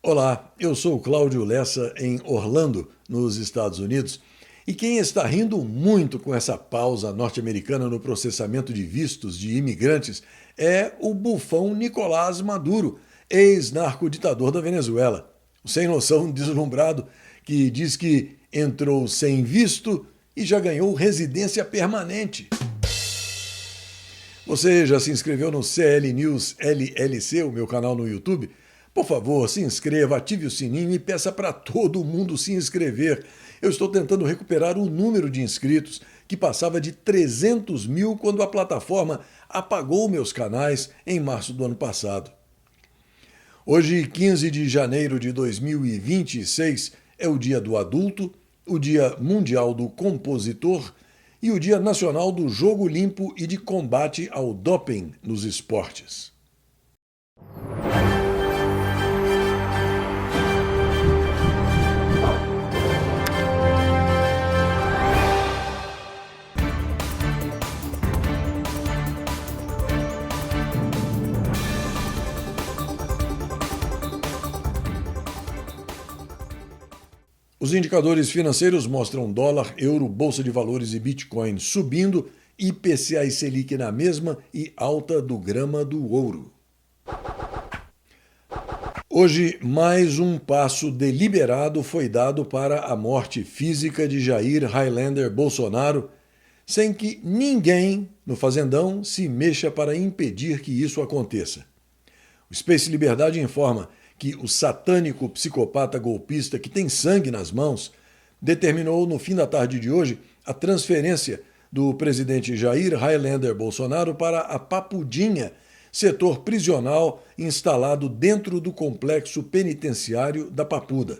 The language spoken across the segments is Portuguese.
Olá, eu sou Cláudio Lessa em Orlando, nos Estados Unidos, e quem está rindo muito com essa pausa norte-americana no processamento de vistos de imigrantes é o bufão Nicolás Maduro, ex-narco-ditador da Venezuela. O sem-noção deslumbrado que diz que entrou sem visto e já ganhou residência permanente. Você já se inscreveu no CL News LLC, o meu canal no YouTube? Por favor, se inscreva, ative o sininho e peça para todo mundo se inscrever. Eu estou tentando recuperar o número de inscritos, que passava de 300 mil quando a plataforma apagou meus canais em março do ano passado. Hoje, 15 de janeiro de 2026, é o Dia do Adulto, o Dia Mundial do Compositor e o Dia Nacional do Jogo Limpo e de Combate ao Doping nos esportes. Os indicadores financeiros mostram dólar, euro, bolsa de valores e Bitcoin subindo, IPCA e Selic na mesma e alta do grama do ouro. Hoje, mais um passo deliberado foi dado para a morte física de Jair Highlander Bolsonaro, sem que ninguém no Fazendão se mexa para impedir que isso aconteça. O Space Liberdade informa que o satânico psicopata golpista que tem sangue nas mãos determinou no fim da tarde de hoje a transferência do presidente Jair Highlander Bolsonaro para a Papudinha, setor prisional instalado dentro do complexo penitenciário da Papuda.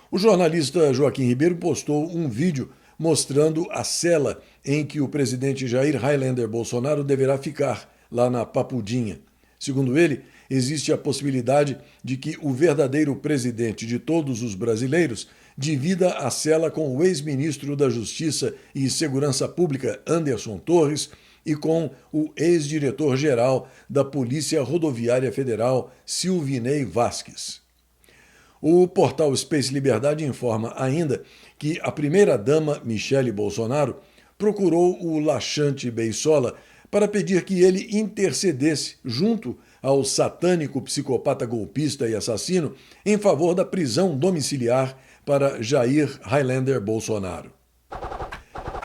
O jornalista Joaquim Ribeiro postou um vídeo mostrando a cela em que o presidente Jair Highlander Bolsonaro deverá ficar, lá na Papudinha. Segundo ele, existe a possibilidade de que o verdadeiro presidente de todos os brasileiros divida a cela com o ex-ministro da Justiça e Segurança Pública, Anderson Torres, e com o ex-diretor-geral da Polícia Rodoviária Federal, Silvinei Vasques. O portal Space Liberdade informa ainda que a primeira-dama, Michele Bolsonaro, procurou o laxante Beissola para pedir que ele intercedesse junto ao satânico psicopata golpista e assassino em favor da prisão domiciliar para Jair Highlander Bolsonaro.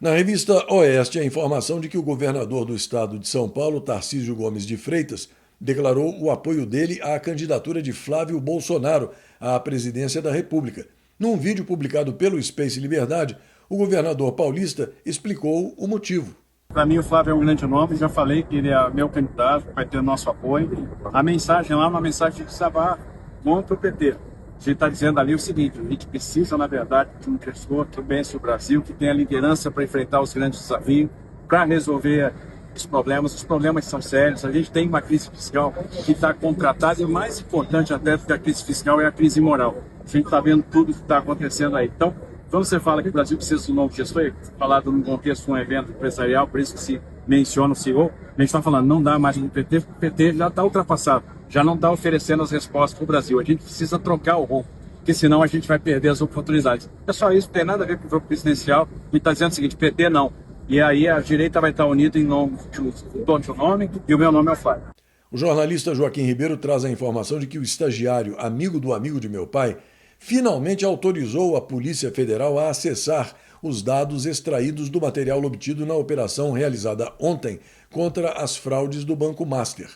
Na revista Oeste, a informação de que o governador do estado de São Paulo, Tarcísio Gomes de Freitas, declarou o apoio dele à candidatura de Flávio Bolsonaro à presidência da República. Num vídeo publicado pelo Space Liberdade, o governador paulista explicou o motivo. Para mim, o Flávio é um grande nome, já falei que ele é meu candidato, vai ter o nosso apoio. A mensagem lá é uma mensagem de desabar contra o PT. A gente está dizendo ali o seguinte: a gente precisa, na verdade, de uma pessoa que pense o Brasil, que tenha liderança para enfrentar os grandes desafios, para resolver os problemas. Os problemas são sérios, a gente tem uma crise fiscal que está contratada e, mais importante até do que a crise fiscal, é a crise moral. A gente está vendo tudo que está acontecendo aí. Então, quando você fala que o Brasil precisa de um novo gestor, falado num contexto de um evento empresarial, por isso que se menciona o CEO, a gente está falando, não dá mais no PT, porque o PT já está ultrapassado, já não está oferecendo as respostas para o Brasil. A gente precisa trocar o rumo, porque senão a gente vai perder as oportunidades. É só isso, não tem nada a ver com o grupo presidencial, e está dizendo o seguinte: PT não. E aí a direita vai estar unida em torno de um nome, e o meu nome é o Flávio. O jornalista Joaquim Ribeiro traz a informação de que o estagiário amigo do amigo de meu pai finalmente autorizou a Polícia Federal a acessar os dados extraídos do material obtido na operação realizada ontem contra as fraudes do Banco Master.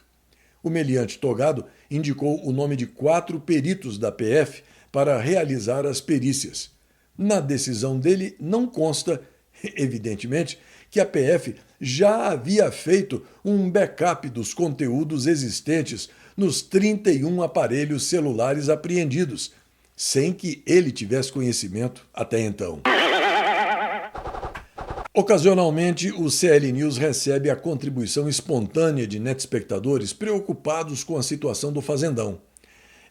O meliante togado indicou o nome de 4 peritos da PF para realizar as perícias. Na decisão dele não consta, evidentemente, que a PF já havia feito um backup dos conteúdos existentes nos 31 aparelhos celulares apreendidos, sem que ele tivesse conhecimento até então. Ocasionalmente, o CL News recebe a contribuição espontânea de netespectadores preocupados com a situação do Fazendão.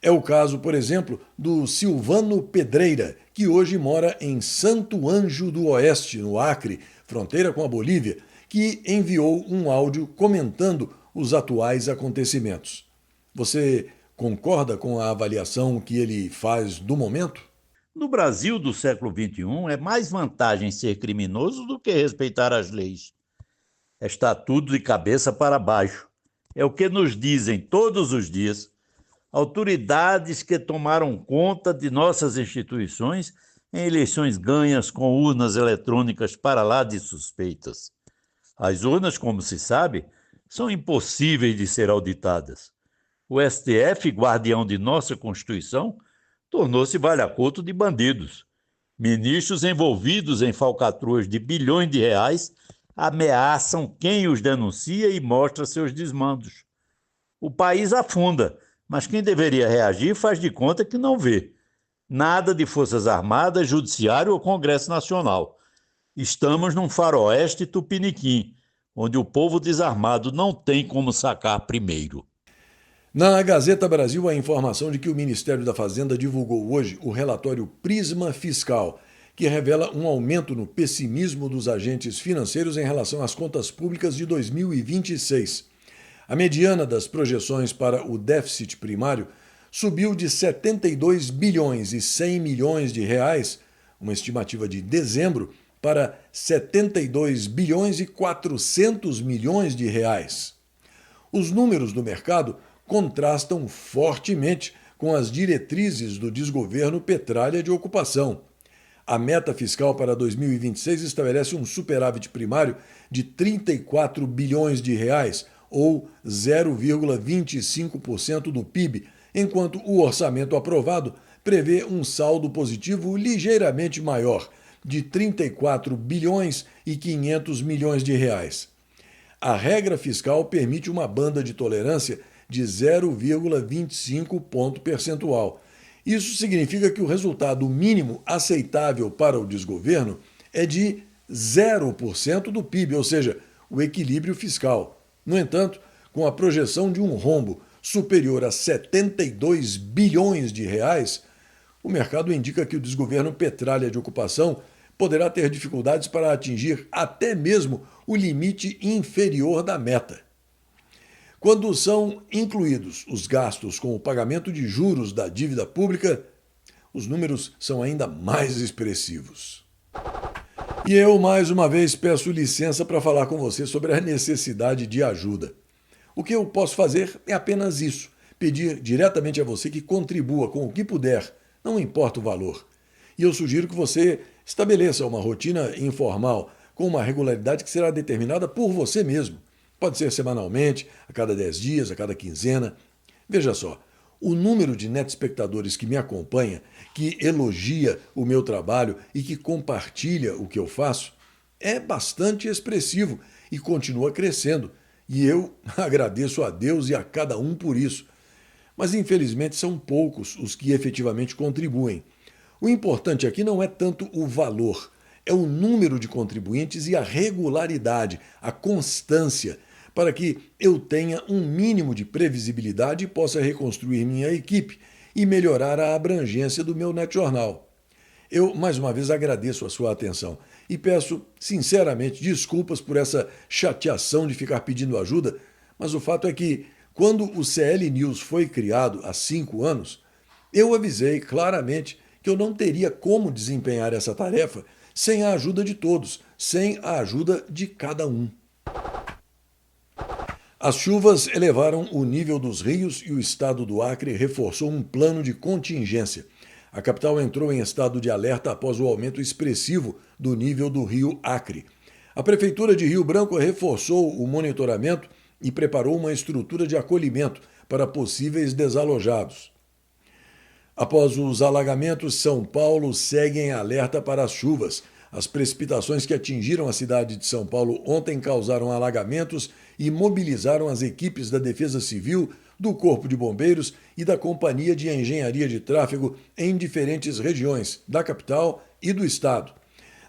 É o caso, por exemplo, do Silvano Pedreira, que hoje mora em Santo Anjo do Oeste, no Acre, fronteira com a Bolívia, que enviou um áudio comentando os atuais acontecimentos. Você concorda com a avaliação que ele faz do momento? No Brasil do século XXI, é mais vantagem ser criminoso do que respeitar as leis. Está tudo de cabeça para baixo. É o que nos dizem todos os dias autoridades que tomaram conta de nossas instituições em eleições ganhas com urnas eletrônicas para lá de suspeitas. As urnas, como se sabe, são impossíveis de ser auditadas. O STF, guardião de nossa Constituição, tornou-se valha-couto de bandidos. Ministros envolvidos em falcatruas de bilhões de reais ameaçam quem os denuncia e mostra seus desmandos. O país afunda, mas quem deveria reagir faz de conta que não vê. Nada de Forças Armadas, Judiciário ou Congresso Nacional. Estamos num faroeste tupiniquim, onde o povo desarmado não tem como sacar primeiro. Na Gazeta Brasil, a informação de que o Ministério da Fazenda divulgou hoje o relatório Prisma Fiscal, que revela um aumento no pessimismo dos agentes financeiros em relação às contas públicas de 2026. A mediana das projeções para o déficit primário subiu de 72 bilhões e 100 milhões de reais, uma estimativa de dezembro, para 72 bilhões e 400 milhões de reais. Os números do mercado contrastam fortemente com as diretrizes do desgoverno Petralha de ocupação. A meta fiscal para 2026 estabelece um superávit primário de 34 bilhões de reais, ou 0,25% do PIB, enquanto o orçamento aprovado prevê um saldo positivo ligeiramente maior, de 34 bilhões e 500 milhões de reais. A regra fiscal permite uma banda de tolerância de 0,25 ponto percentual. Isso significa que o resultado mínimo aceitável para o desgoverno é de 0% do PIB, ou seja, o equilíbrio fiscal. No entanto, com a projeção de um rombo superior a 72 bilhões de reais, o mercado indica que o desgoverno Petralha de ocupação poderá ter dificuldades para atingir até mesmo o limite inferior da meta. Quando são incluídos os gastos com o pagamento de juros da dívida pública, os números são ainda mais expressivos. E eu, mais uma vez, peço licença para falar com você sobre a necessidade de ajuda. O que eu posso fazer é apenas isso: pedir diretamente a você que contribua com o que puder, não importa o valor. E eu sugiro que você estabeleça uma rotina informal, com uma regularidade que será determinada por você mesmo. Pode ser semanalmente, a cada 10 dias, a cada quinzena. Veja só, o número de netespectadores que me acompanha, que elogia o meu trabalho e que compartilha o que eu faço, é bastante expressivo e continua crescendo. E eu agradeço a Deus e a cada um por isso. Mas infelizmente são poucos os que efetivamente contribuem. O importante aqui não é tanto o valor, é o número de contribuintes e a regularidade, a constância, para que eu tenha um mínimo de previsibilidade e possa reconstruir minha equipe e melhorar a abrangência do meu NetJornal. Eu, mais uma vez, agradeço a sua atenção e peço, sinceramente, desculpas por essa chateação de ficar pedindo ajuda, mas o fato é que, quando o CL News foi criado há 5 anos, eu avisei claramente que eu não teria como desempenhar essa tarefa sem a ajuda de todos, sem a ajuda de cada um. As chuvas elevaram o nível dos rios e o estado do Acre reforçou um plano de contingência. A capital entrou em estado de alerta após o aumento expressivo do nível do rio Acre. A Prefeitura de Rio Branco reforçou o monitoramento e preparou uma estrutura de acolhimento para possíveis desalojados. Após os alagamentos, São Paulo segue em alerta para as chuvas. As precipitações que atingiram a cidade de São Paulo ontem causaram alagamentos e mobilizaram as equipes da Defesa Civil, do Corpo de Bombeiros e da Companhia de Engenharia de Tráfego em diferentes regiões da capital e do estado.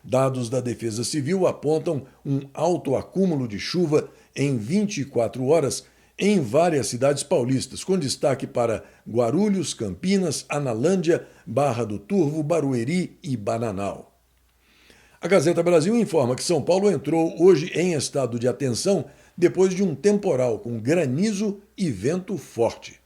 Dados da Defesa Civil apontam um alto acúmulo de chuva em 24 horas em várias cidades paulistas, com destaque para Guarulhos, Campinas, Analândia, Barra do Turvo, Barueri e Bananal. A Gazeta Brasil informa que São Paulo entrou hoje em estado de atenção depois de um temporal com granizo e vento forte.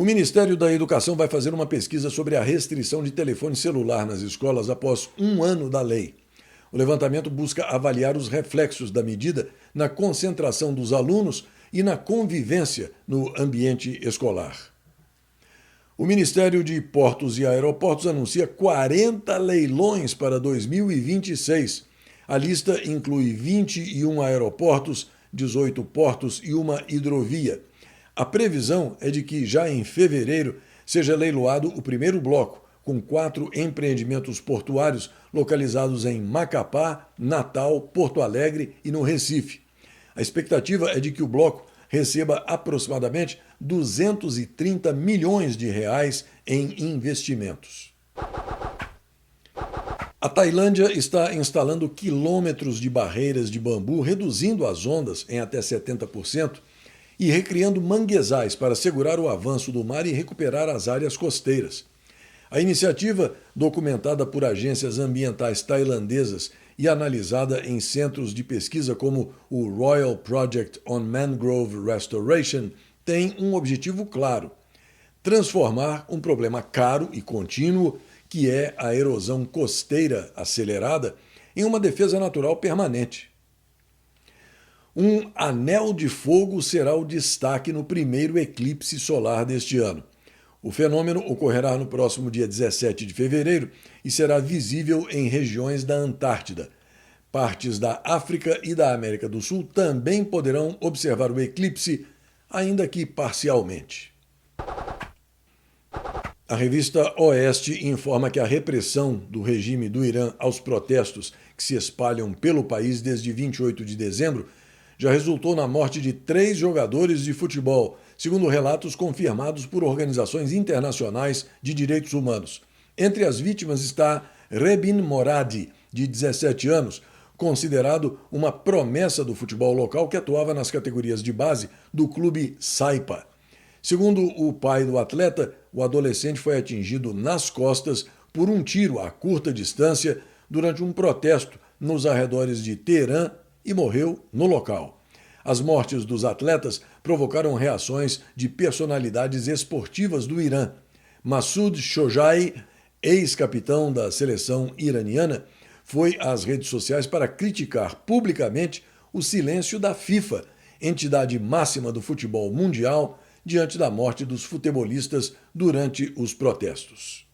O Ministério da Educação vai fazer uma pesquisa sobre a restrição de telefone celular nas escolas após um ano da lei. O levantamento busca avaliar os reflexos da medida na concentração dos alunos e na convivência no ambiente escolar. O Ministério de Portos e Aeroportos anuncia 40 leilões para 2026. A lista inclui 21 aeroportos, 18 portos e uma hidrovia. A previsão é de que já em fevereiro seja leiloado o primeiro bloco, com 4 empreendimentos portuários localizados em Macapá, Natal, Porto Alegre e no Recife. A expectativa é de que o bloco receba aproximadamente 230 milhões de reais em investimentos. A Tailândia está instalando quilômetros de barreiras de bambu, reduzindo as ondas em até 70% e recriando manguezais para segurar o avanço do mar e recuperar as áreas costeiras. A iniciativa, documentada por agências ambientais tailandesas e analisada em centros de pesquisa como o Royal Project on Mangrove Restoration, tem um objetivo claro: transformar um problema caro e contínuo, que é a erosão costeira acelerada, em uma defesa natural permanente. Um anel de fogo será o destaque no primeiro eclipse solar deste ano. O fenômeno ocorrerá no próximo dia 17 de fevereiro e será visível em regiões da Antártida. Partes da África e da América do Sul também poderão observar o eclipse, ainda que parcialmente. A revista Oeste informa que a repressão do regime do Irã aos protestos que se espalham pelo país desde 28 de dezembro já resultou na morte de 3 jogadores de futebol, segundo relatos confirmados por organizações internacionais de direitos humanos. Entre as vítimas está Rebin Moradi, de 17 anos, considerado uma promessa do futebol local que atuava nas categorias de base do clube Saipa. Segundo o pai do atleta, o adolescente foi atingido nas costas por um tiro a curta distância durante um protesto nos arredores de Teherã e morreu no local. As mortes dos atletas provocaram reações de personalidades esportivas do Irã. Massoud Shojai, ex-capitão da seleção iraniana, foi às redes sociais para criticar publicamente o silêncio da FIFA, entidade máxima do futebol mundial, diante da morte dos futebolistas durante os protestos.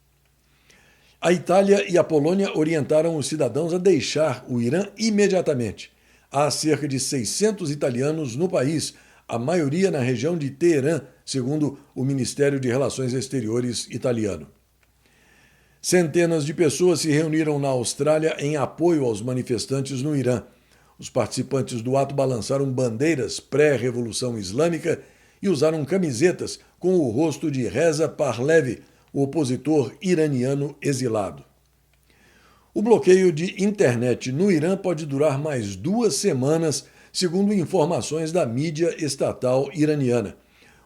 A Itália e a Polônia orientaram os cidadãos a deixar o Irã imediatamente. Há cerca de 600 italianos no país, a maioria na região de Teherã, segundo o Ministério de Relações Exteriores italiano. Centenas de pessoas se reuniram na Austrália em apoio aos manifestantes no Irã. Os participantes do ato balançaram bandeiras pré-revolução islâmica e usaram camisetas com o rosto de Reza Pahlavi, o opositor iraniano exilado. O bloqueio de internet no Irã pode durar mais 2 semanas, segundo informações da mídia estatal iraniana.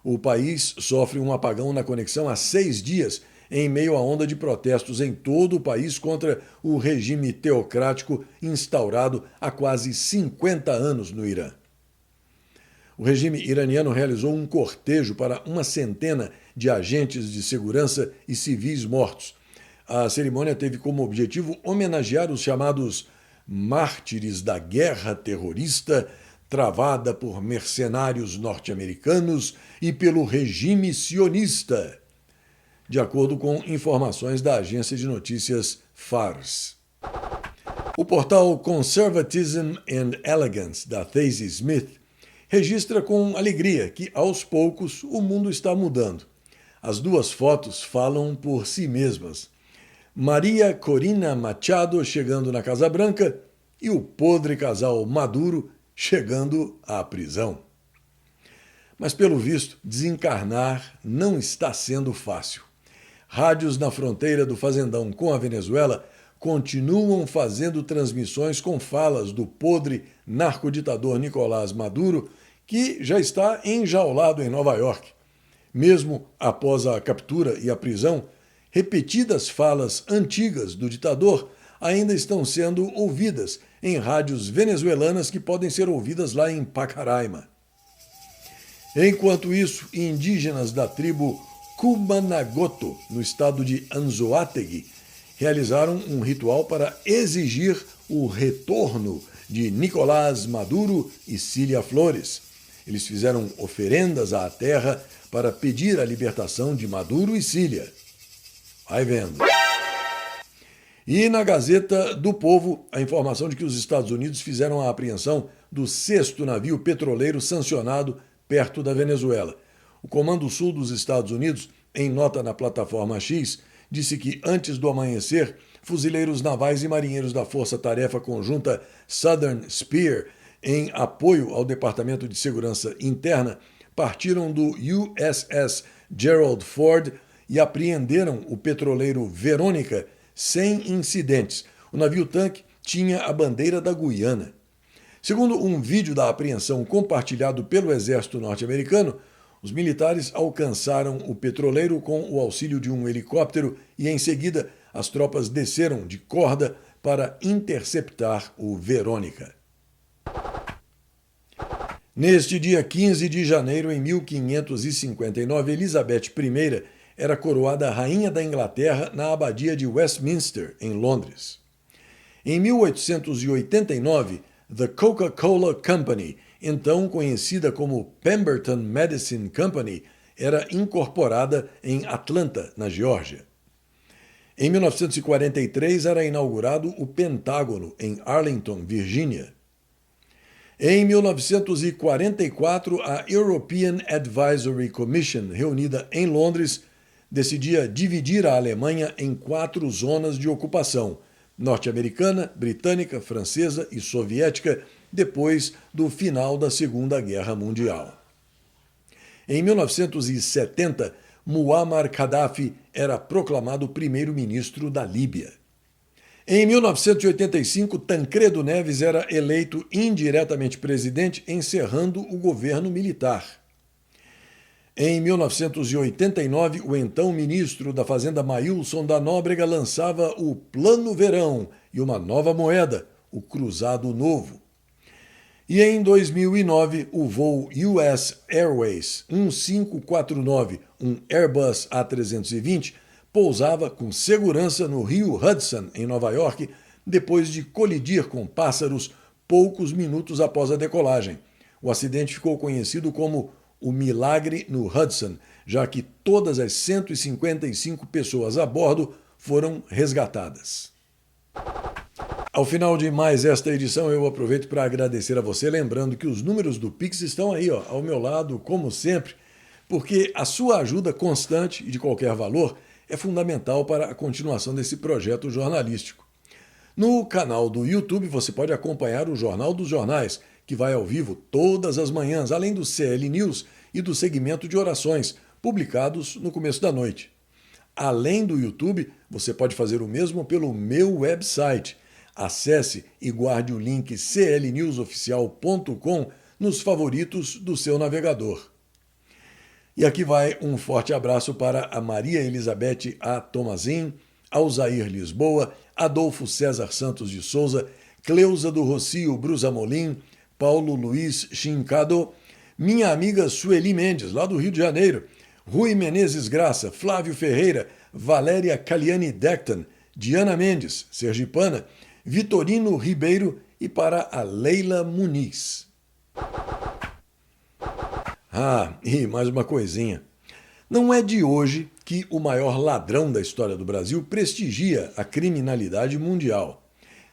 O país sofre um apagão na conexão há 6 dias, em meio à onda de protestos em todo o país contra o regime teocrático instaurado há quase 50 anos no Irã. O regime iraniano realizou um cortejo para 100 de agentes de segurança e civis mortos. A cerimônia teve como objetivo homenagear os chamados mártires da guerra terrorista travada por mercenários norte-americanos e pelo regime sionista, de acordo com informações da agência de notícias Fars. O portal Conservatism and Elegance, da Daisy Smith, registra com alegria que, aos poucos, o mundo está mudando. As 2 fotos falam por si mesmas. Maria Corina Machado chegando na Casa Branca e o podre casal Maduro chegando à prisão. Mas, pelo visto, desencarnar não está sendo fácil. Rádios na fronteira do Fazendão com a Venezuela continuam fazendo transmissões com falas do podre narcoditador Nicolás Maduro, que já está enjaulado em Nova York. Mesmo após a captura e a prisão, repetidas falas antigas do ditador ainda estão sendo ouvidas em rádios venezuelanas que podem ser ouvidas lá em Pacaraima. Enquanto isso, indígenas da tribo Kumanagoto, no estado de Anzoátegui, realizaram um ritual para exigir o retorno de Nicolás Maduro e Cília Flores. Eles fizeram oferendas à terra para pedir a libertação de Maduro e Cília. Vai vendo. E na Gazeta do Povo, a informação de que os Estados Unidos fizeram a apreensão do 6º navio petroleiro sancionado perto da Venezuela. O Comando Sul dos Estados Unidos, em nota na plataforma X, disse que antes do amanhecer, fuzileiros navais e marinheiros da Força Tarefa Conjunta Southern Spear, em apoio ao Departamento de Segurança Interna, partiram do USS Gerald Ford e apreenderam o petroleiro Verônica sem incidentes. O navio-tanque tinha a bandeira da Guiana. Segundo um vídeo da apreensão compartilhado pelo Exército norte-americano, os militares alcançaram o petroleiro com o auxílio de um helicóptero e, em seguida, as tropas desceram de corda para interceptar o Verônica. Neste dia 15 de janeiro, em 1559, Elizabeth I era coroada Rainha da Inglaterra na Abadia de Westminster, em Londres. Em 1889, The Coca-Cola Company, então conhecida como Pemberton Medicine Company, era incorporada em Atlanta, na Geórgia. Em 1943, era inaugurado o Pentágono, em Arlington, Virgínia. Em 1944, a European Advisory Commission, reunida em Londres, decidia dividir a Alemanha em 4 zonas de ocupação: norte-americana, britânica, francesa e soviética, depois do final da Segunda Guerra Mundial. Em 1970, Muammar Gaddafi era proclamado primeiro-ministro da Líbia. Em 1985, Tancredo Neves era eleito indiretamente presidente, encerrando o governo militar. Em 1989, o então ministro da Fazenda Maílson da Nóbrega lançava o Plano Verão e uma nova moeda, o Cruzado Novo. E em 2009, o voo US Airways 1549, um Airbus A320, pousava com segurança no rio Hudson, em Nova York, depois de colidir com pássaros poucos minutos após a decolagem. O acidente ficou conhecido como o Milagre no Hudson, já que todas as 155 pessoas a bordo foram resgatadas. Ao final de mais esta edição, eu aproveito para agradecer a você, lembrando que os números do Pix estão aí, ao meu lado, como sempre, porque a sua ajuda constante e de qualquer valor é fundamental para a continuação desse projeto jornalístico. No canal do YouTube você pode acompanhar o Jornal dos Jornais, que vai ao vivo todas as manhãs, além do CL News e do segmento de orações, publicados no começo da noite. Além do YouTube, você pode fazer o mesmo pelo meu website. Acesse e guarde o link clnewsoficial.com nos favoritos do seu navegador. E aqui vai um forte abraço para a Maria Elizabeth A. Tomazin, Alzair Lisboa, Adolfo César Santos de Souza, Cleusa do Rocio Brusamolim, Paulo Luiz Chincado, minha amiga Sueli Mendes, lá do Rio de Janeiro, Rui Menezes Graça, Flávio Ferreira, Valéria Caliani Decton, Diana Mendes, sergipana, Vitorino Ribeiro e para a Leila Muniz. E mais uma coisinha. Não é de hoje que o maior ladrão da história do Brasil prestigia a criminalidade mundial.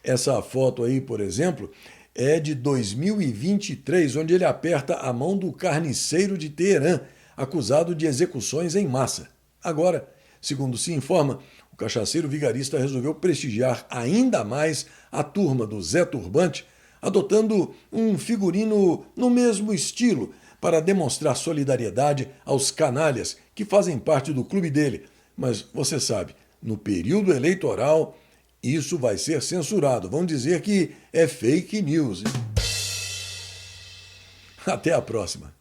Essa foto aí, por exemplo, é de 2023, onde ele aperta a mão do carniceiro de Teherã, acusado de execuções em massa. Agora, segundo se informa, o cachaceiro vigarista resolveu prestigiar ainda mais a turma do Zé Turbante, adotando um figurino no mesmo estilo, para demonstrar solidariedade aos canalhas que fazem parte do clube dele. Mas você sabe, no período eleitoral, isso vai ser censurado. Vão dizer que é fake news. Até a próxima.